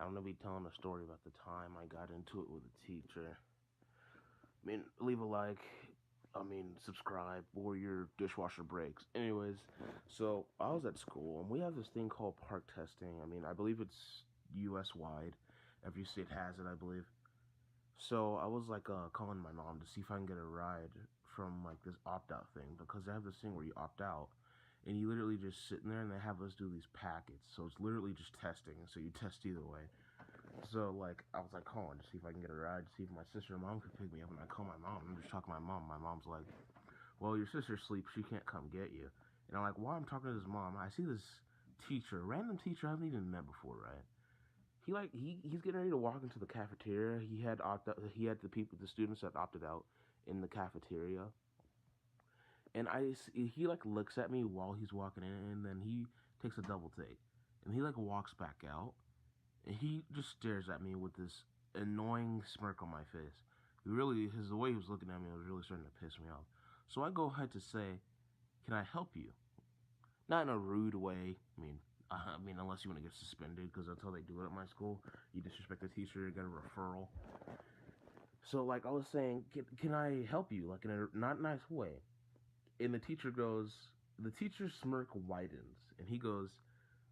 I'm gonna be telling a story about the time I got into it with a teacher. Leave a like. Subscribe or your dishwasher breaks. Anyways, so I was at school and we have this thing called park testing. I believe it's U.S. wide. Every state has it, I believe. So I was like calling my mom to see if I can get a ride from like this opt out thing because they have this thing where you opt out and you literally just sit in there and they have us do these packets. So it's literally just testing. So you test either way. So like I was like calling to see if I can get a ride, to see if my sister and mom could pick me up. And I call my mom. I'm just talking to my mom. My mom's like, "Well, your sister sleeps. She can't come get you." And I'm like, "Why?" I'm talking to this mom. I see this teacher, random teacher I haven't even met before, right? He's getting ready to walk into the cafeteria. He had the students that opted out in the cafeteria, and he like looks at me while he's walking in, and then he takes a double take, and he like walks back out, and he just stares at me with this annoying smirk on my face. The way he was looking at me was really starting to piss me off. So I go ahead to say, "Can I help you?" Not in a rude way. Unless you want to get suspended, because that's how they do it at my school. You disrespect the teacher, you get a referral. So, like I was saying, can I help you? Like in a not nice way. And the teacher's smirk widens, and he goes,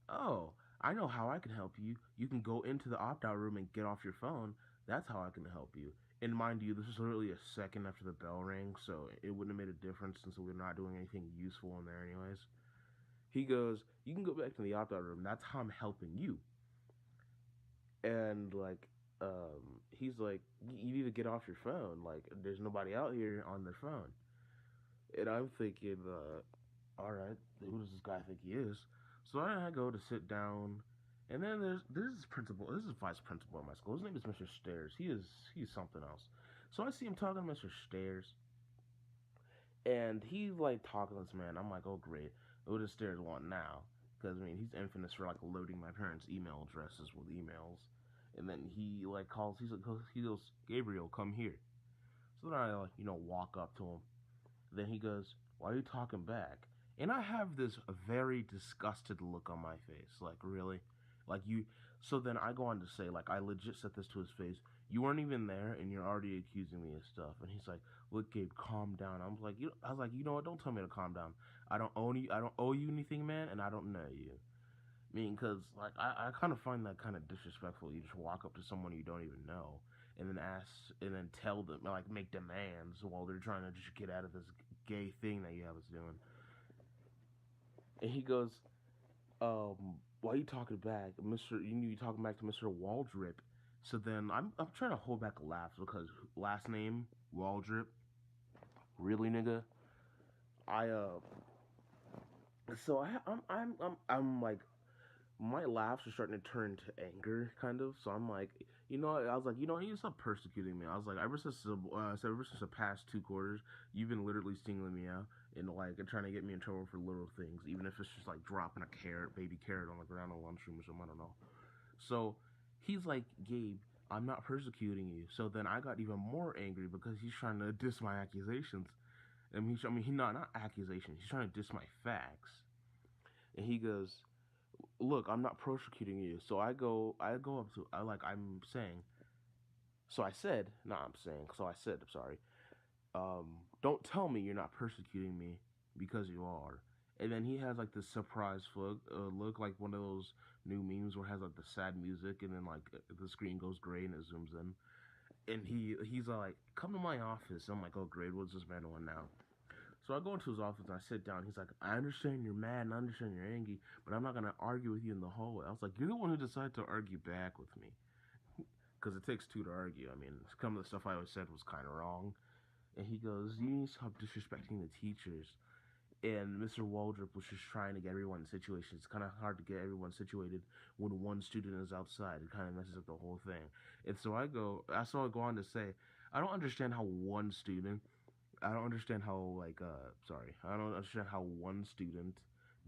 "Oh, I know how I can help you. You can go into the opt out room and get off your phone. That's how I can help you." And mind you, this was literally a second after the bell rang, so it wouldn't have made a difference since we're not doing anything useful in there, anyways. He goes, "You can go back to the opt out room. That's how I'm helping you." And like, he's like, "You need to get off your phone. Like, there's nobody out here on their phone." And I'm thinking, all right, who does this guy think he is? So I go to sit down, and then there's this principal. This is vice principal at my school. His name is Mr. Stairs. He's something else. So I see him talking to Mr. Stairs, and he's like talking to this man. I'm like, oh great, what does Stairs want now? Because he's infamous for like loading my parents' email addresses with emails, and then he like calls. He goes, "Gabriel, come here." So then I like walk up to him. Then he goes, "Why are you talking back?" And I have this very disgusted look on my face. Like, really? Like, you. So then I go on to say, like, I legit said this to his face. "You weren't even there, and you're already accusing me of stuff." And he's like, "Look, Gabe, calm down." I was like, you know what? Don't tell me to calm down. I don't owe you anything, man, and I don't know you. Because like I kind of find that kind of disrespectful. You just walk up to someone you don't even know and then ask and then tell them like make demands while they're trying to just get out of this gay thing that you have us doing. And he goes, "Why are you talking back, Mister? You talking back to Mister Waldrip?" So then I'm trying to hold back laughs because last name Waldrip, really nigga. I so I'm like my laughs are starting to turn to anger, kind of. So I'm like, I was like, you stop persecuting me. I was like, ever since the past 2 quarters, you've been literally singling me out and like trying to get me in trouble for little things, even if it's just like dropping a baby carrot on the ground in the lunchroom or something. I don't know. So he's like, "Gabe, I'm not persecuting you." So then I got even more angry because he's trying to diss my accusations. He not accusations. He's trying to diss my facts. And he goes, "Look, I'm not prosecuting you." So I go up to, I'm saying, so I said, no, I'm saying, so I said, I'm sorry, don't tell me you're not persecuting me because you are. And then he has like this surprise look like one of those new memes where it has like the sad music and then like the screen goes gray and it zooms in. And he's like, "Come to my office." I'm like, "Oh, great, what's this man doing now?" So I go into his office and I sit down. He's like, "I understand you're mad and I understand you're angry, but I'm not gonna argue with you in the hallway." I was like, "You're the one who decided to argue back with me, because it takes two to argue." Some of the stuff I always said was kind of wrong. And he goes, "You need to stop disrespecting the teachers." And Mr. Waldrop was just trying to get everyone in situations. It's kind of hard to get everyone situated when one student is outside. It kind of messes up the whole thing. And so I go on to say, I don't understand how one student I don't understand how I don't understand how one student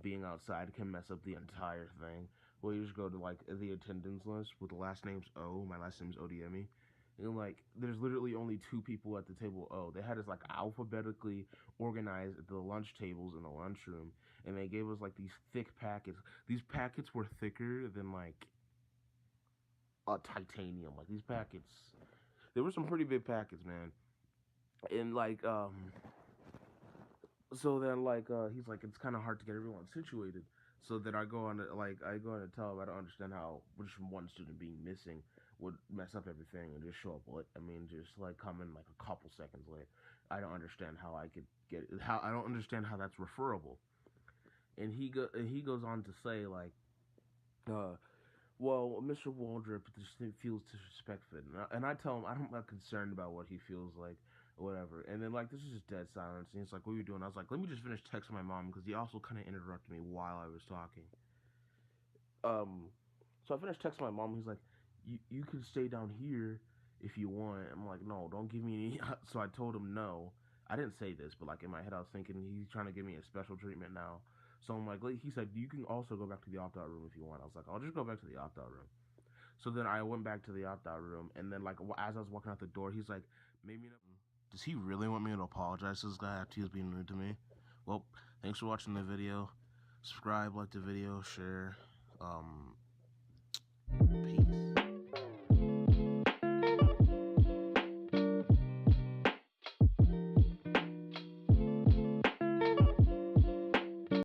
being outside can mess up the entire thing. Well, you just go to like the attendance list with the last name's O. My last name's Odiemi. And like, there's literally only two people at the table O. They had us like alphabetically organized at the lunch tables in the lunchroom, and they gave us like these thick packets. These packets were thicker than like titanium. Like these packets, there were some pretty big packets, man. And like so then he's like it's kind of hard to get everyone situated. So then I go on to tell him I don't understand how just one student being missing would mess up everything and just show up late. I mean, just like come in like a couple seconds late. I don't understand how I could get how I don't understand how that's referable. And he goes on to say like, uh, well, Mr. Waldrop just feels disrespectful, and I tell him I'm not concerned about what he feels like, or whatever. And then like this is just dead silence, and he's like, "What are you doing?" I was like, "Let me just finish texting my mom," because he also kind of interrupted me while I was talking. Um, so I finished texting my mom. He's like, "You can stay down here if you want." I'm like, "No, don't give me any." So I told him no. I didn't say this, but like in my head, I was thinking he's trying to give me a special treatment now. So I'm like, he said, you can also go back to the opt out room if you want. I was like, I'll just go back to the opt out room. So then I went back to the opt out room, and then like as I was walking out the door, he's like, maybe. Does he really want me to apologize to this guy after he was being rude to me? Well, thanks for watching the video. Subscribe, like the video, share. Peace.